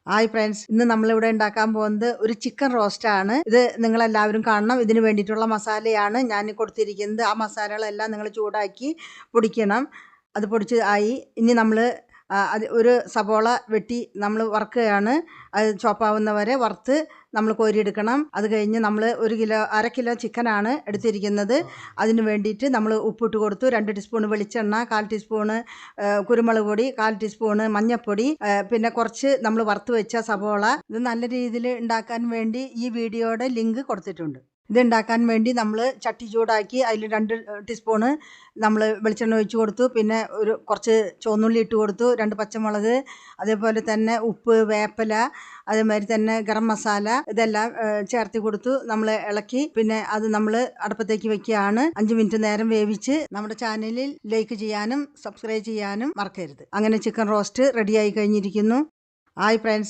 Hi friends, ഇന്ന് നമ്മളിവിടെ ഉണ്ടാക്കാൻ പോകുന്നത് ഒരു ചിക്കൻ റോസ്റ്റാണ്. ഇത് നിങ്ങളെല്ലാവരും കാണണം. ഇതിന് വേണ്ടിയിട്ടുള്ള മസാലയാണ് ഞാൻ കൊടുത്തിരിക്കുന്നത്. ആ മസാലകളെല്ലാം നിങ്ങൾ ചൂടാക്കി പൊടിക്കണം. അത് പൊടിച്ച് ആയി. ഇനി നമ്മൾ അത് ഒരു സബോള വെട്ടി നമ്മൾ വറുക്കുകയാണ്. അത് ചോപ്പാവുന്ന വരെ വറുത്ത് നമ്മൾ കോരിയെടുക്കണം. അത് കഴിഞ്ഞ് നമ്മൾ 1 കിലോ ചിക്കനാണ് എടുത്തിരിക്കുന്നത്. അതിന് വേണ്ടിയിട്ട് നമ്മൾ ഉപ്പിട്ട് കൊടുത്തു. 2 ടീസ്പൂൺ വെളിച്ചെണ്ണ, 1/4 ടീസ്പൂണ് കുരുമുളക് പൊടി, 1/4 ടീസ്പൂണ് മഞ്ഞൾപ്പൊടി, പിന്നെ കുറച്ച് നമ്മൾ വറുത്ത് വെച്ച സബോള. ഇത് നല്ല രീതിയിൽ ഉണ്ടാക്കാൻ വേണ്ടി ഈ വീഡിയോയുടെ ലിങ്ക് കൊടുത്തിട്ടുണ്ട്. ഇത് ഉണ്ടാക്കാൻ വേണ്ടി നമ്മൾ ചട്ടി ചൂടാക്കി അതിൽ 2 ടീസ്പൂണ് നമ്മൾ വെളിച്ചെണ്ണ ഒഴിച്ച് കൊടുത്തു. പിന്നെ കുറച്ച് ചുവന്നുള്ളി ഇട്ട് കൊടുത്തു, 2 പച്ചമുളക്, അതേപോലെ തന്നെ ഉപ്പ്, വേപ്പില, അതേമാതിരി തന്നെ ഗരം മസാല ഇതെല്ലാം ചേർത്ത് കൊടുത്തു. നമ്മൾ ഇളക്കി പിന്നെ അത് നമ്മൾ അടുപ്പത്തേക്ക് വെക്കുകയാണ്. 5 മിനിറ്റ് നേരം വേവിച്ച് നമ്മുടെ ചാനലിൽ ലൈക്ക് ചെയ്യാനും സബ്സ്ക്രൈബ് ചെയ്യാനും മറക്കരുത്. അങ്ങനെ ചിക്കൻ റോസ്റ്റ് റെഡിയായി കഴിഞ്ഞിരിക്കുന്നു. Hi friends.